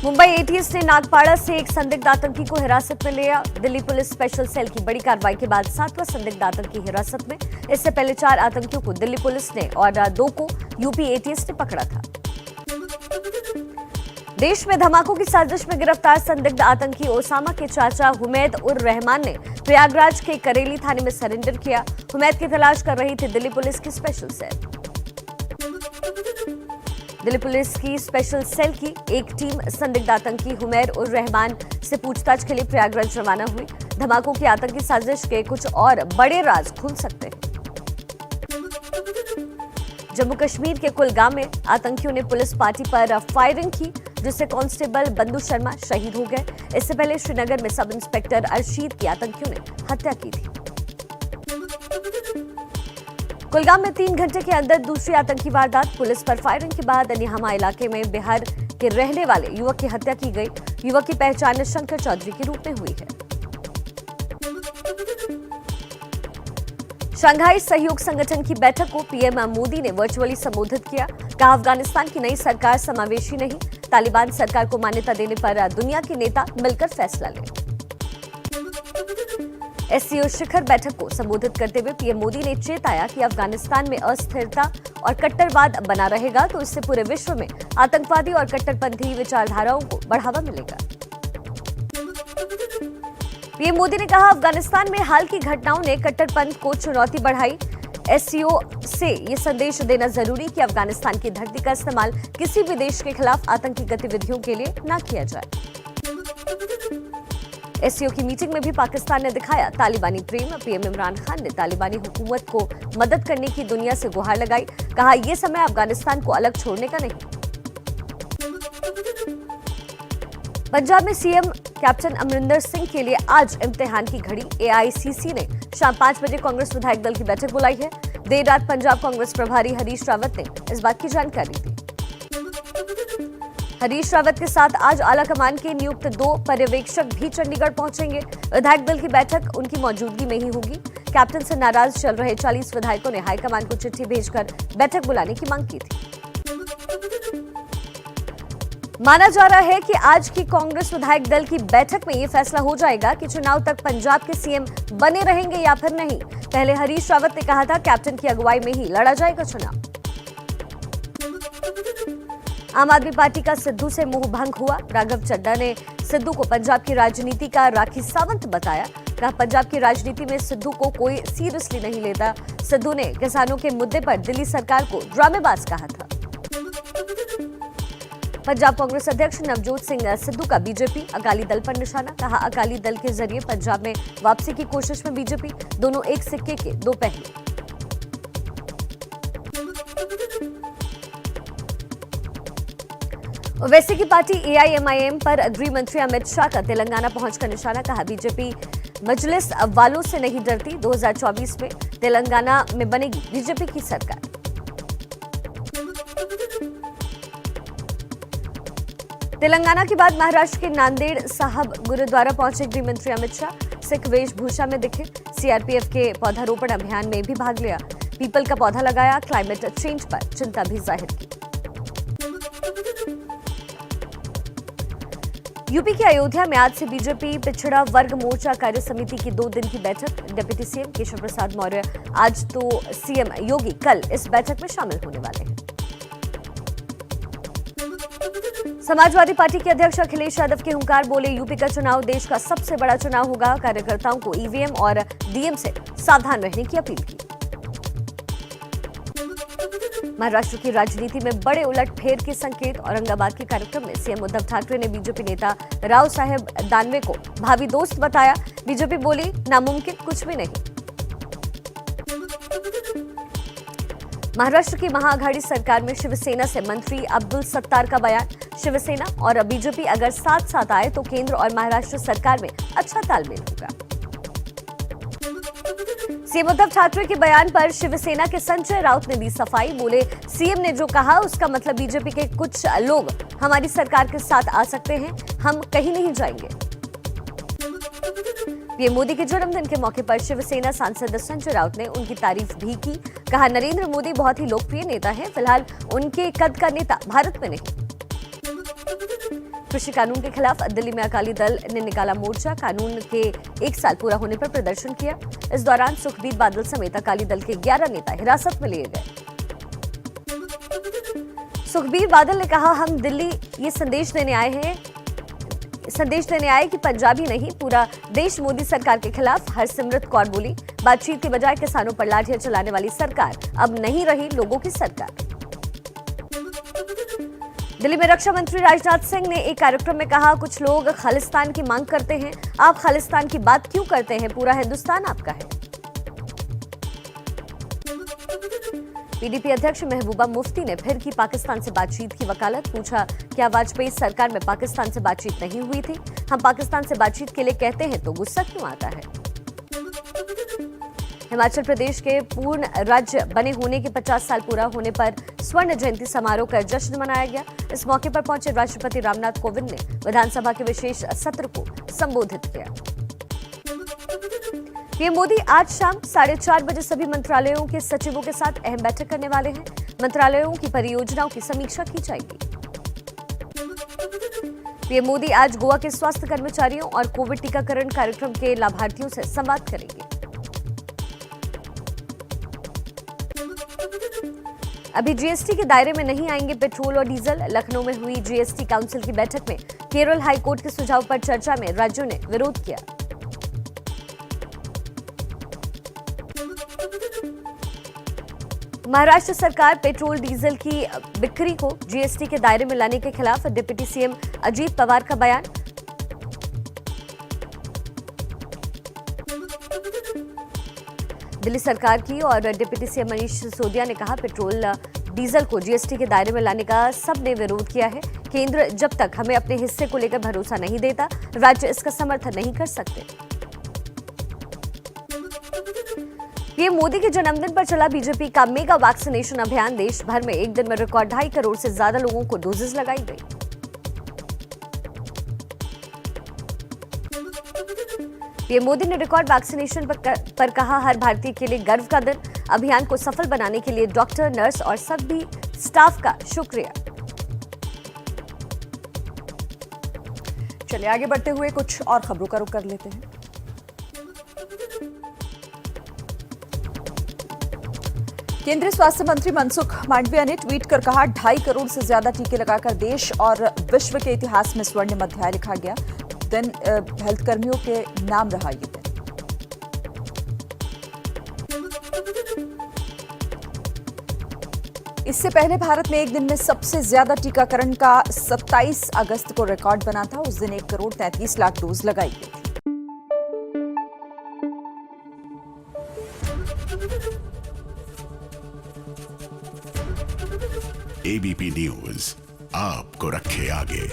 Mumbai ATS ने नागपाड़ा से एक संदिग्ध आतंकी को हिरासत में लिया। दिल्ली पुलिस स्पेशल सेल की बड़ी कार्रवाई के बाद 7वां संदिग्ध आतंकी हिरासत में। इससे पहले 4 आतंकियों को दिल्ली पुलिस ने और 2 को यूपी एटीएस ने पकड़ा था। देश में धमाकों की साजिश में गिरफ्तार संदिग्ध आतंकी ओसामा के चाचा हुमैद उर रहमान ने प्रयागराज के करेली थाने में सरेंडर किया। हुमैद की तलाश कर रही थी दिल्ली पुलिस की स्पेशल सेल। दिल्ली पुलिस की स्पेशल सेल की एक टीम संदिग्ध आतंकी हुमैर उर रहमान से पूछताछ के लिए प्रयागराज रवाना हुई। धमाकों की आतंकी साजिश के कुछ और बड़े राज खुल सकते हैं। जम्मू कश्मीर के कुलगाम में आतंकियों ने पुलिस पार्टी पर फायरिंग की, जिससे कांस्टेबल बंदू शर्मा शहीद हो गए। इससे पहले श्रीनगर में सब इंस्पेक्टर अरशीद की आतंकियों ने हत्या की थी। कुलगाम में 3 घंटे के अंदर दूसरी आतंकी वारदात। पुलिस पर फायरिंग के बाद निहामा इलाके में बिहार के रहने वाले युवक की हत्या की गई। युवक की पहचान शंकर चौधरी के रूप में हुई है। शंघाई सहयोग संगठन की बैठक को पीएम मोदी ने वर्चुअली संबोधित किया। कहा, अफगानिस्तान की नई सरकार समावेशी नहीं, तालिबान सरकार को मान्यता देने पर दुनिया के नेता मिलकर फैसला लें। एससीओ शिखर बैठक को संबोधित करते हुए पीएम मोदी ने चेताया कि अफगानिस्तान में अस्थिरता और कट्टरवाद बना रहेगा तो इससे पूरे विश्व में आतंकवादी और कट्टरपंथी विचारधाराओं को बढ़ावा मिलेगा। पीएम मोदी ने कहा, अफगानिस्तान में हाल की घटनाओं ने कट्टरपंथ को चुनौती बढ़ाई। एससीओ से ये संदेश देना जरूरी कि अफगानिस्तान की धरती का इस्तेमाल किसी भी देश के खिलाफ आतंकी गतिविधियों के लिए न किया जाए। एससीओ की मीटिंग में भी पाकिस्तान ने दिखाया तालिबानी प्रेम। पीएम इमरान खान ने तालिबानी हुकूमत को मदद करने की दुनिया से गुहार लगाई। कहा, यह समय अफगानिस्तान को अलग छोड़ने का नहीं। पंजाब में सीएम कैप्टन अमरिंदर सिंह के लिए आज इम्तिहान की घड़ी। एआईसीसी ने शाम 5 बजे कांग्रेस विधायक दल की बैठक बुलाई है। देर रात पंजाब कांग्रेस प्रभारी हरीश रावत ने इस बात की जानकारी दी। हरीश रावत के साथ आज आला कमान के नियुक्त 2 पर्यवेक्षक भी चंडीगढ़ पहुंचेंगे। विधायक दल की बैठक उनकी मौजूदगी में ही होगी। कैप्टन से नाराज चल रहे 40 विधायकों ने हाईकमान को चिट्ठी भेजकर बैठक बुलाने की मांग की थी। माना जा रहा है कि आज की कांग्रेस विधायक दल की बैठक में यह फैसला हो जाएगा कि चुनाव तक पंजाब के सीएम बने रहेंगे या फिर नहीं। पहले हरीश रावत ने कहा था, कैप्टन की अगुवाई में ही लड़ा जाएगा चुनाव। आम आदमी पार्टी का सिद्धू से मोह भंग हुआ। राघव चड्ढा ने सिद्धू को पंजाब की राजनीति का राखी सावंत बताया। कहा, पंजाब की राजनीति में सिद्धू को कोई सीरियसली नहीं लेता। सिद्धू ने किसानों के मुद्दे पर दिल्ली सरकार को ड्रामेबाज कहा था। पंजाब कांग्रेस अध्यक्ष नवजोत सिंह सिद्धू का बीजेपी अकाली दल पर निशाना। कहा, अकाली दल के जरिए पंजाब में वापसी की कोशिश में बीजेपी। दोनों एक सिक्के के 2 पहलू। ओवैसी की पार्टी एआईएमआईएम पर गृह मंत्री अमित शाह का तेलंगाना पहुंचकर निशाना। कहा, बीजेपी मजलिस वालों से नहीं डरती। 2024 में तेलंगाना में बनेगी बीजेपी की सरकार। तेलंगाना के बाद महाराष्ट्र के नांदेड़ साहब गुरुद्वारा पहुंचे गृह मंत्री अमित शाह। सिख वेशभूषा में दिखे। सीआरपीएफ के पौधारोपण अभियान में भी भाग लिया। पीपल का पौधा लगाया। क्लाइमेट चेंज पर चिंता भी जाहिर की। यूपी के अयोध्या में आज से बीजेपी पिछड़ा वर्ग मोर्चा कार्य समिति की 2 दिन की बैठक। डिप्टी सीएम केशव प्रसाद मौर्य आज तो सीएम योगी कल इस बैठक में शामिल होने वाले हैं। समाजवादी पार्टी के अध्यक्ष अखिलेश यादव के हुंकार बोले, यूपी का चुनाव देश का सबसे बड़ा चुनाव होगा। कार्यकर्ताओं को ईवीएम और डीएम से सावधान रहने की अपील की। महाराष्ट्र की राजनीति में बड़े उलटफेर के संकेत। औरंगाबाद के कार्यक्रम में सीएम उद्धव ठाकरे ने बीजेपी नेता राव साहेब दानवे को भावी दोस्त बताया। बीजेपी बोली, नामुमकिन कुछ भी नहीं। महाराष्ट्र की महाआघाड़ी सरकार में शिवसेना से मंत्री अब्दुल सत्तार का बयान। शिवसेना और बीजेपी अगर साथ साथ आए तो केंद्र और महाराष्ट्र सरकार में अच्छा तालमेल होगा। सीएम उद्धव ठाकरे के बयान पर शिवसेना के संजय राउत ने दी सफाई। बोले, सीएम ने जो कहा उसका मतलब बीजेपी के कुछ लोग हमारी सरकार के साथ आ सकते हैं, हम कहीं नहीं जाएंगे। पीएम मोदी के जन्मदिन के मौके पर शिवसेना सांसद संजय राउत ने उनकी तारीफ भी की। कहा, नरेंद्र मोदी बहुत ही लोकप्रिय नेता हैं, फिलहाल उनके कद का नेता भारत में नहीं। कृषि कानून के खिलाफ दिल्ली में अकाली दल ने निकाला मोर्चा। कानून के 1 साल पूरा होने पर प्रदर्शन किया। इस दौरान सुखबीर बादल समेत अकाली दल के 11 नेता हिरासत में लिए गए। सुखबीर बादल ने कहा, हम दिल्ली ये संदेश देने आए कि पंजाबी नहीं, पूरा देश मोदी सरकार के खिलाफ। हरसिमरत कौर बोली, बातचीत के बजाय किसानों पर लाठियां चलाने वाली सरकार अब नहीं रही लोगों की सरकार। दिल्ली में रक्षा मंत्री राजनाथ सिंह ने एक कार्यक्रम में कहा, कुछ लोग खालिस्तान की मांग करते हैं, आप खालिस्तान की बात क्यों करते हैं, पूरा हिंदुस्तान आपका है। पीडीपी अध्यक्ष महबूबा मुफ्ती ने फिर की पाकिस्तान से बातचीत की वकालत। पूछा, क्या वाजपेयी सरकार में पाकिस्तान से बातचीत नहीं हुई थी? हम पाकिस्तान से बातचीत के लिए कहते हैं तो गुस्सा क्यों आता है? हिमाचल प्रदेश के पूर्ण राज्य बने होने के 50 साल पूरा होने पर स्वर्ण जयंती समारोह का जश्न मनाया गया। इस मौके पर पहुंचे राष्ट्रपति रामनाथ कोविंद ने विधानसभा के विशेष सत्र को संबोधित किया। पीएम मोदी आज शाम 4:30 बजे सभी मंत्रालयों के सचिवों के साथ अहम बैठक करने वाले हैं। मंत्रालयों की परियोजनाओं की समीक्षा की जाएगी। पीएम मोदी आज गोवा के स्वास्थ्य कर्मचारियों और कोविड टीकाकरण कार्यक्रम के लाभार्थियों से संवाद करेंगे। अभी जीएसटी के दायरे में नहीं आएंगे पेट्रोल और डीजल। लखनऊ में हुई जीएसटी काउंसिल की बैठक में केरल हाईकोर्ट के सुझाव पर चर्चा में राज्यों ने विरोध किया। महाराष्ट्र सरकार पेट्रोल डीजल की बिक्री को जीएसटी के दायरे में लाने के खिलाफ। डिप्टी सीएम अजीत पवार का बयान। दिल्ली सरकार की और डिप्टी सीएम मनीष सिसोदिया ने कहा, पेट्रोल डीजल को जीएसटी के दायरे में लाने का सबने विरोध किया है। केंद्र जब तक हमें अपने हिस्से को लेकर भरोसा नहीं देता, राज्य इसका समर्थन नहीं कर सकते। पीएम मोदी के जन्मदिन पर चला बीजेपी का मेगा वैक्सीनेशन अभियान। देश भर में एक दिन में रिकॉर्ड 2.5 करोड़ से ज्यादा लोगों को डोजेस लगाई गई। पीएम मोदी ने रिकॉर्ड वैक्सीनेशन पर कहा, हर भारतीय के लिए गर्व का दिन। अभियान को सफल बनाने के लिए डॉक्टर, नर्स और सभी स्टाफ का शुक्रिया। चलिए आगे बढ़ते हुए कुछ और खबरों का रुख कर लेते हैं। केंद्रीय स्वास्थ्य मंत्री मनसुख मांडविया ने ट्वीट कर कहा, 2.5 करोड़ से ज्यादा टीके लगाकर देश और विश्व के इतिहास में स्वर्णिम अध्याय लिखा गया। दिन हेल्थ कर्मियों के नाम रहा ये दिन। इससे पहले भारत में एक दिन में सबसे ज्यादा टीकाकरण का 27 अगस्त को रिकॉर्ड बना था। उस दिन 1 करोड़ 33 लाख डोज लगाई गई थी। एबीपी न्यूज आपको रखे आगे।